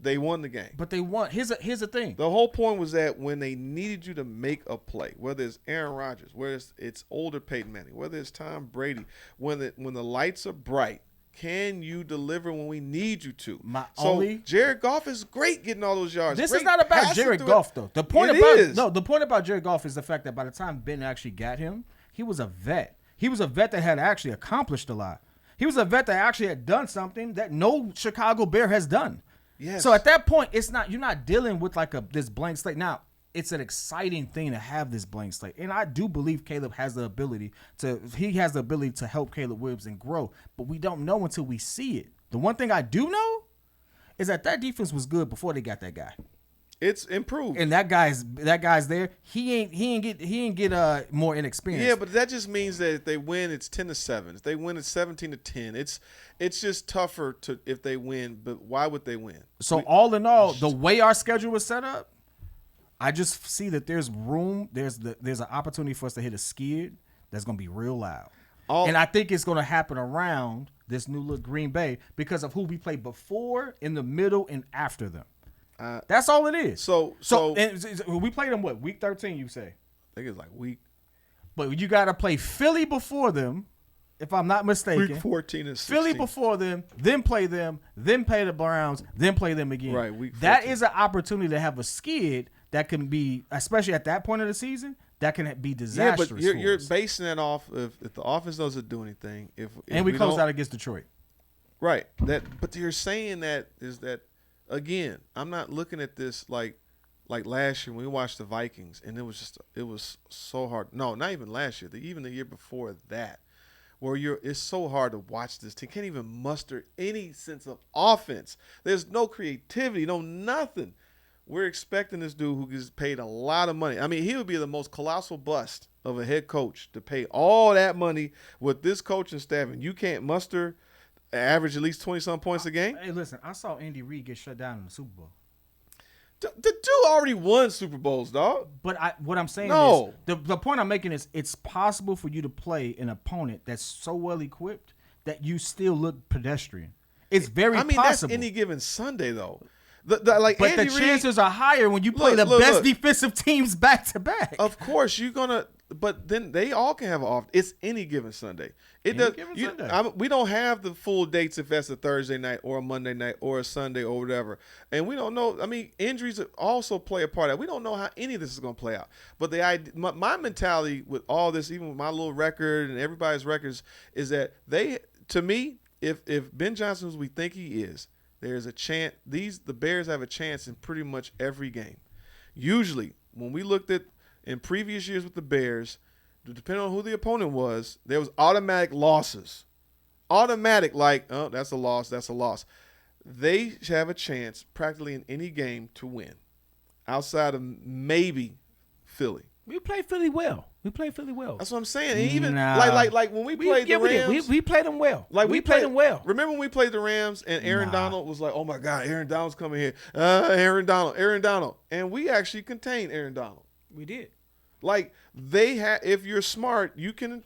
They won the game. But they won. Here's the thing. The whole point was that when they needed you to make a play, whether it's Aaron Rodgers, whether it's older Peyton Manning, whether it's Tom Brady, when the lights are bright, can you deliver when we need you to? Jared Goff is great getting all those yards. This Great is not about passing Jared through Goff, it. though. The point about Jared Goff is the fact that by the time Ben actually got him, he was a vet. He was a vet that had actually accomplished a lot. He was a vet that actually had done something that no Chicago Bear has done. Yes. So at that point, you're not dealing with like this blank slate. Now, it's an exciting thing to have this blank slate. And I do believe Caleb has the ability to help Caleb Williams and grow, but we don't know until we see it. The one thing I do know is that defense was good before they got that guy. It's improved. And that guy's there. He ain't get more inexperienced. Yeah, but that just means that if they win, it's 10-7. If they win, it's 17-10. It's just tougher if they win. But why would they win? So all in all, the way our schedule was set up, I just see that there's room. There's an opportunity for us to hit a skid that's going to be real loud. And I think it's going to happen around this new look Green Bay because of who we played before, in the middle, and after them. That's all it is. So and we played them week 13, you say? I think it's like week. But you got to play Philly before them, if I'm not mistaken. Week 14 and 16. Philly before them, then play them, then play the Browns, then play them again. Right, week 14. That is an opportunity to have a skid that can be, especially at that point of the season, that can be disastrous. Yeah, but you're basing that off if the offense doesn't do anything. If we close out against Detroit. Right. But you're saying that is that. Again, I'm not looking at this like last year when we watched the Vikings, and it was so hard. No, not even last year. Even the year before that, where it's so hard to watch this team. Can't even muster any sense of offense. There's no creativity, no nothing. We're expecting this dude who gets paid a lot of money. I mean, he would be the most colossal bust of a head coach to pay all that money with this coaching staff, and you can't muster average at least 20-some points a game. Hey, listen, I saw Andy Reid get shut down in the Super Bowl. The dude already won Super Bowls, dog. But what I'm saying No. is, the point I'm making is it's possible for you to play an opponent that's so well equipped that you still look pedestrian. It's very possible. That's any given Sunday, though. But Andy the chances are higher when you play the best defensive teams back to back. Of course, you're gonna. But then they all can have an off. It's any given Sunday. Sunday. We don't have the full dates if that's a Thursday night or a Monday night or a Sunday or whatever. And we don't know. I mean, injuries also play a part of that. We don't know how any of this is going to play out. But my mentality with all this, even with my little record and everybody's records, is that to me, if Ben Johnson is who we think he is, there's a chance. The Bears have a chance in pretty much every game. Usually, when we looked at in previous years with the Bears, depending on who the opponent was, there was automatic losses. Automatic, that's a loss, that's a loss. They have a chance practically in any game to win, outside of maybe Philly. We played Philly well. We played Philly well. That's what I'm saying. And even Nah. like when we played the Rams, we played them well. like we played them well. Remember when we played the Rams and Aaron Donald was like, "Oh my God, Aaron Donald's coming here." Aaron Donald, and we actually contained Aaron Donald. We did. Like they had, if you're smart, you can.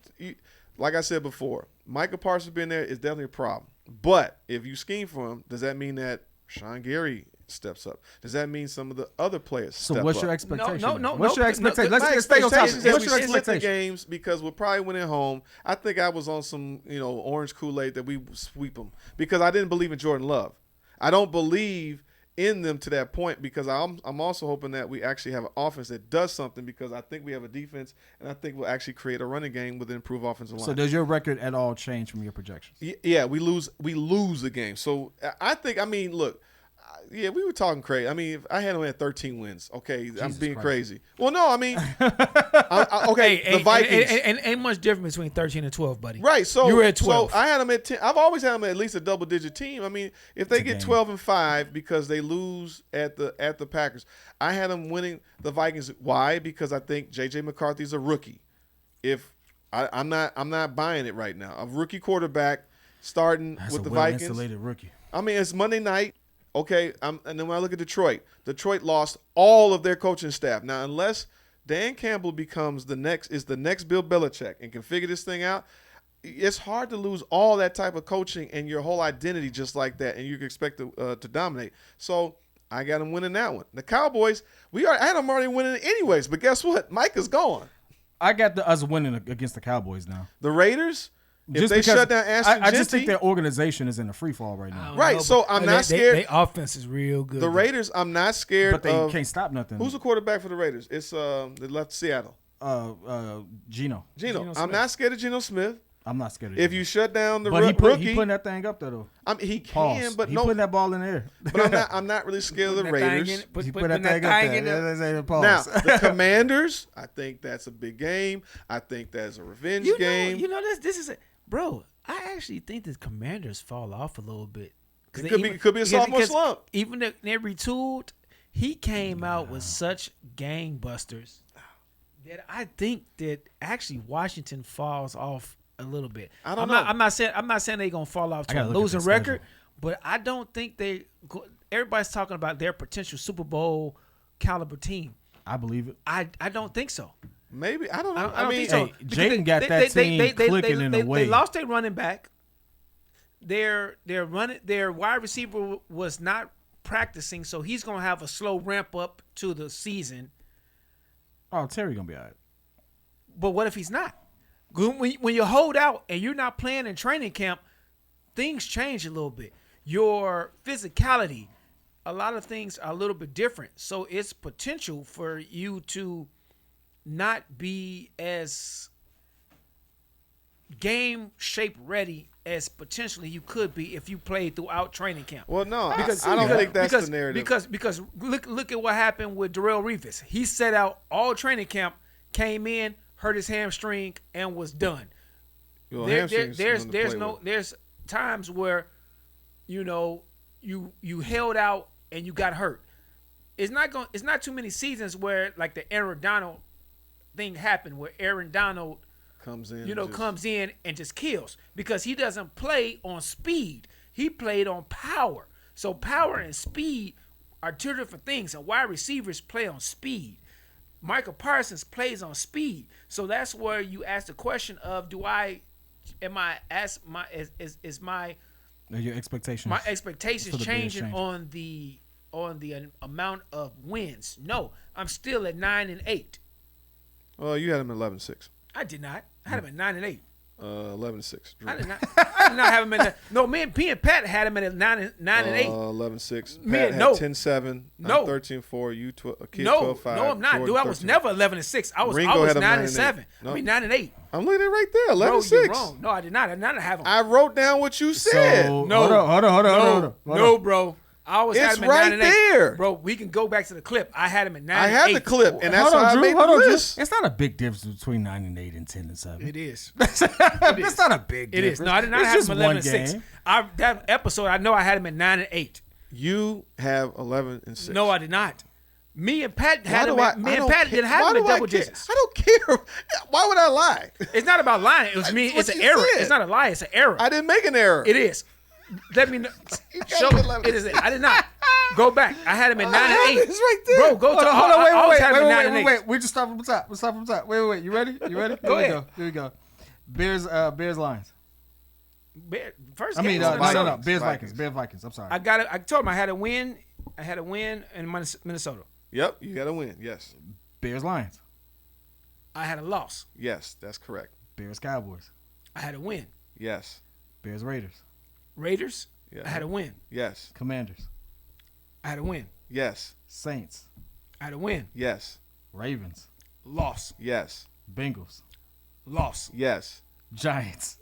Like I said before, Micah Parsons being there is definitely a problem. But if you scheme for him, does that mean that Sean Gary steps up? Does that mean some of the other players step up? So what's your expectation? No. What's your expectation? My Let's stay on topic. expectation is that What's we your split the expectation? games because we're probably winning home. I think I was on some, orange Kool-Aid that we sweep them because I didn't believe in Jordan Love. I don't believe in them to that point because I'm also hoping that we actually have an offense that does something because I think we have a defense and I think we'll actually create a running game with an improved offensive line. So does your record at all change from your projections? Yeah, we lose the game. So I think, look, we were talking crazy. If I had them at 13 wins, okay, I'm being crazy. Well, no, okay, the Vikings. Ain't much difference between 13 and 12, buddy. Right, so you were at 12. So I had them at 10. I've always had them at least a double-digit team. If they get 12-5 because they lose at the Packers, I had them winning the Vikings. Why? Because I think J.J. McCarthy's a rookie. I'm not buying it right now. A rookie quarterback starting with the Vikings. Insulated rookie. It's Monday night. Okay, and then when I look at Detroit lost all of their coaching staff. Now, unless Dan Campbell becomes the next Bill Belichick and can figure this thing out, it's hard to lose all that type of coaching and your whole identity just like that, and you can expect to dominate. So I got them winning that one. The Cowboys, I had them already winning anyways, but guess what? Micah's gone. I got us winning against the Cowboys now. The Raiders. If Just they because shut down Ashton I just Genty- think their organization is in a free fall right now. Right, so I'm not scared. Their offense is real good. The Raiders, I'm not scared But they of. can't stop nothing. Who's the quarterback for the Raiders? It's they left Seattle. Geno. Geno. Smith. I'm not scared of Geno Smith. I'm not scared of If Geno. you shut down the But he rookie, putting that thing up there though. he can, Pause. but he no. putting that ball in the air. But I'm not really scared of the Raiders. He put that thing up there. Pause. Now the Commanders, I think that's a big game. I think that's a revenge game. This is bro. I actually think the Commanders fall off a little bit. It could be a sophomore slump. Even if they're retooled, he came out with such gangbusters that I think that actually Washington falls off a little bit. I don't know. I'm not saying they're gonna fall off to a losing record, but I don't think everybody's talking about their potential Super Bowl caliber team. I believe it. I don't think so. Maybe I don't know. I don't think so. Jaden got that team clicking in a way. They lost their running back. Their wide receiver was not practicing, so he's gonna have a slow ramp up to the season. Oh, Terry gonna be all right. But what if he's not? When you hold out and you're not playing in training camp, things change a little bit. Your physicality, a lot of things are a little bit different. So it's potential for you to not be as game shape ready as potentially you could be if you played throughout training camp. Well, no, I don't think that's the narrative. Because look at what happened with Darrell Revis. He set out all training camp, came in, hurt his hamstring, and was done. Well, there's times where you held out and you got hurt. It's not too many seasons where like the Aaron Donald thing happened where Aaron Donald comes in and just kills because he doesn't play on speed. He played on power. So power and speed are two different things, and wide receivers play on speed. Micah Parsons plays on speed. So that's where you ask the question of your expectations? My expectations changing on the amount of wins. No, I'm still at 9-8. Well, you had him at 11-6. I did not. I had him at 9-8. 11-6. I did not have him at no. Me and Pat had him at 9-8. 11-6. Me Pat and had no. 10-7. No. 13-4. You 12. No, I'm not. Dude, I was never 11-6. I was 9-7. No. I mean 9-8. I'm looking at it right there. 11-6. Bro, you're wrong. No, I did not. I did not have him. I wrote down what you said. So, no, hold on. No, bro. I always had him at right 9-8. there. Bro, we can go back to the clip. I had him at 9-8. I have the clip, and that's how I made the list. It's not a big difference between 9-8 and 10-7. It is. That's not a big difference. It is. No, I did not have him 11-6. That episode, I know I had him at 9-8. You have 11-6. No, I did not. Me and Pat had Why him. do I- Me I and don't Pat care. didn't have Why him in do I double care? digits. I don't care. Why would I lie? It's not about lying. It was me. That's It's what an you error. said. It's not a lie. It's an error. I didn't make an error. It is. Let me know. Show gotta me. let me It is. see. I did not. Go back. I had him at 9 I and have 8. it. It's right there. Bro, go to. Hold on, I always had him at 9 and 8. wait. We just start from the top. Let's start from the top. Wait. You ready? Go Here ahead. we go. Bears, Lions. First I mean, game. no. was Minnesota. Bears, Vikings. Vikings. I'm sorry. I got it. I told him I had a win. I had a win in Minnesota. Yep, you got to win. Yes. Bears, Lions. I had a loss. Yes, that's correct. Bears, Cowboys. I had a win. Yes. Bears, Raiders. Raiders. Yeah. I had a win. Yes. Commanders. I had a win. Yes. Saints. I had a win. Yes. Ravens. Loss. Yes. Bengals. Loss. Yes. Giants.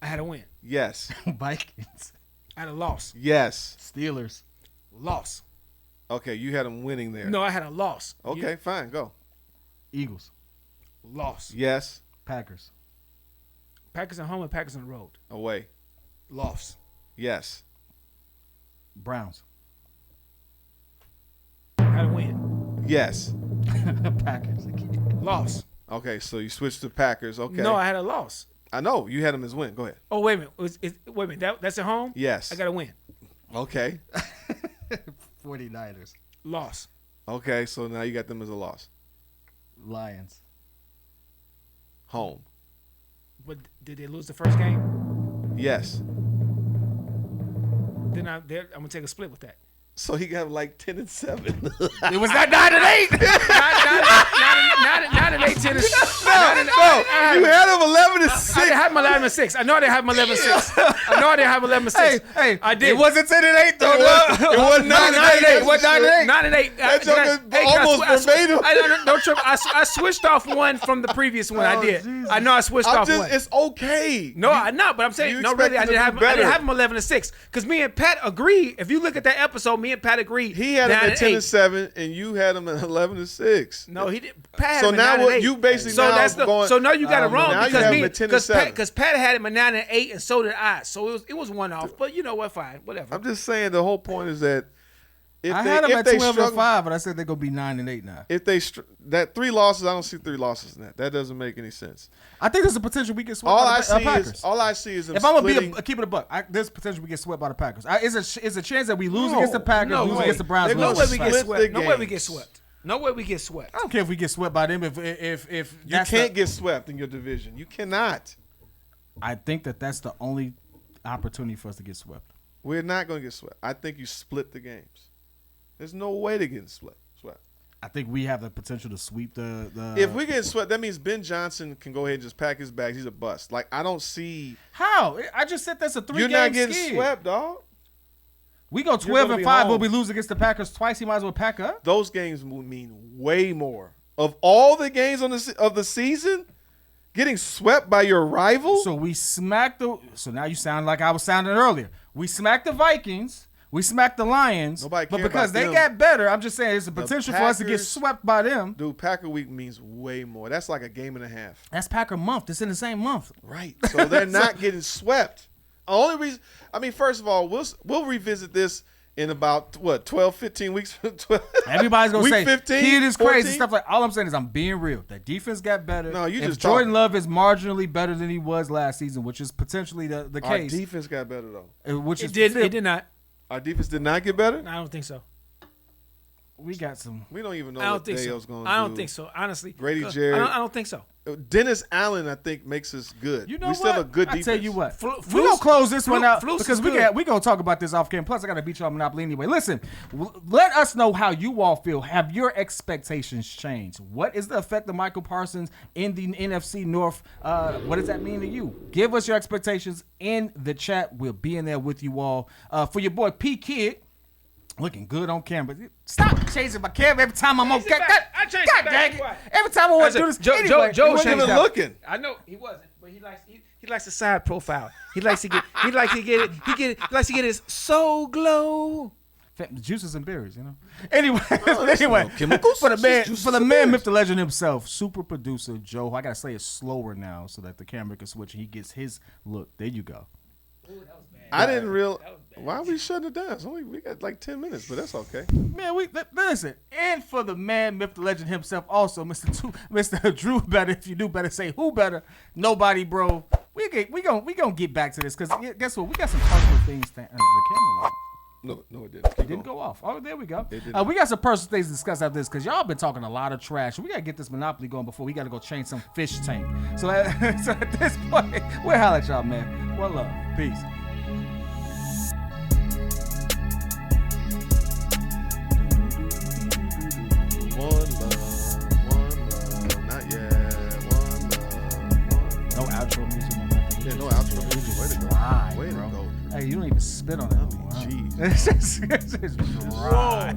I had a win. Yes. Vikings. I had a loss. Yes. Steelers. Loss. Okay, you had them winning there. No, I had a loss. Okay, fine, go. Eagles. Loss. Yes. Packers. Packers at home and Packers on the road. Away. Loss. Yes. Browns. I had a win. Yes. Packers. Loss. Okay, so you switched to Packers. Okay. No, I had a loss. I know you had them as win. Go ahead. Oh, wait a minute. Wait a minute. That's at home? Yes. I got to win. Okay. 49ers. Loss. Okay, so now you got them as a loss. Lions. Home. But did they lose the first game? Yes. Then I'm going to take a split with that. So he got like 10 and 7. It was not 9 and 8. 9 and 8 tennis. You had him 11 and 6. I didn't have him 11 and 6. I know I didn't have him 11 and 6. I know I didn't have him 11 and 6. Hey, I did. It wasn't 10 and 8 though. It wasn't 9 and 8. It wasn't 9 and 8. 9 and 8. That joke is almost verbatim. Don't trip. I switched off one from the previous one. I did. Jesus. I know I switched off one. It's okay. No, I know, but I'm saying you no. Really, I expected didn't to do have better. him 11 and 6 because me and Pat agreed. If you look at that episode, me and Pat agreed. He had him 9 at 10 8. and 7, and you had him at 11 and 6. No, he didn't. Pat had So him at now 9 and what 8. you basically so now that's going. so no, you got it wrong now you because have me him at 10 and 7. because Pat had him at 9 and 8, and so did I. So it was one off. But you know what? Fine, whatever. I'm just saying the whole point is that if I they had them if at they 12 and struggle, 5, but I said they're gonna be 9 and 8 now. if they that 3 losses, I don't see 3 losses in that. That doesn't make any sense. I think there's a potential we get swept All by I the see Packers. is all I see is them If I'm gonna splitting. be keep it a buck, there's potential we get swept by the Packers. It's a chance that we lose No, against the Packers, no lose way. against the Browns. They're no lose way gonna we against get the split Packers. swept. the No way we games. get swept. No way we get swept. I don't care if we get swept by them. If You that's can't get swept in your division. You cannot. I think that's the only opportunity for us to get swept. We're not going to get swept. I think you split the games. There's no way to get swept. I think we have the potential to sweep the. If we get swept, that means Ben Johnson can go ahead and just pack his bags. He's a bust. Like, I don't see. How? I just said that's a 3-game You're not getting skid. swept, dog. We go You're 12 gonna and be 5, home. but we lose against the Packers twice. He might as well pack up. Those games will mean way more. Of all the games of the season, getting swept by your rival. So we smacked the. So now you sound like I was sounding earlier. We smacked the Vikings. We smacked the Lions. Nobody but care because about they them. got better, I'm just saying there's a potential for us to get Packers- swept by them. Dude, Packer Week means way more. That's like a game and a half. That's Packer month. It's in the same month. Right. So they're not getting swept. Only reason, I mean, first of all, we'll revisit this in about 12, 15 weeks. 12, Everybody's gonna week say 15, kid is crazy 14? stuff like. All I'm saying is I'm being real. That defense got better. No, you if just Jordan talking. Love is marginally better than he was last season, which is potentially the Our case. defense got better though. Which is It did not. Our defense did not get better. I don't think so. We got some. We don't even know I don't what think Dale's so. going to do. I don't think so. Honestly, Grady 'cause Jarrett. I don't think so. Dennis Allen, I think, makes us good. You know we what? still have a good I defense. tell you what. Flus- We're going to close this one out Flus because is we good. gonna talk about this off camera. Plus, I got to beat you on Monopoly anyway. Listen, let us know how you all feel. Have your expectations changed? What is the effect of Michael Parsons in the NFC North? What does that mean to you? Give us your expectations in the chat. We'll be in there with you all. For your boy P Kid. Looking good on camera. Stop changing my camera every time I'm on camera. I changed it back. dang it. Every time I want to do this. Joe Anyway, You weren't changed even up. looking. I know he wasn't, but he likes the side profile. He likes to get he likes to get his soul glow. Juices and berries, you know. Anyway, anyway, chemicals. for the man, Juices for the and man, berries. myth, the legend himself, super producer Joe. I gotta say it slower now so that the camera can switch and he gets his look. There you go. Ooh, that was bad. I didn't real. That was bad. Why are we shutting it down? We got like 10 minutes, but that's okay. Man, listen. And for the man, myth, the legend himself, also, Mr. Drew better. If you do better, say who better. Nobody, bro. We gonna get back to this because guess what? We got some personal things. The camera went off. No, it didn't. It didn't go off. Oh, there we go. We got some personal things to discuss after this because y'all been talking a lot of trash. We got to get this Monopoly going before we got to go change some fish tank. So at this point, we'll holler at y'all, man. One love. Peace. One love, not yet. One love. No outro music, no nothing. Yeah, no outro music. Way to go. Dry, Way bro. to go. Hey, you don't even spit on that. Jeez. It's just dry.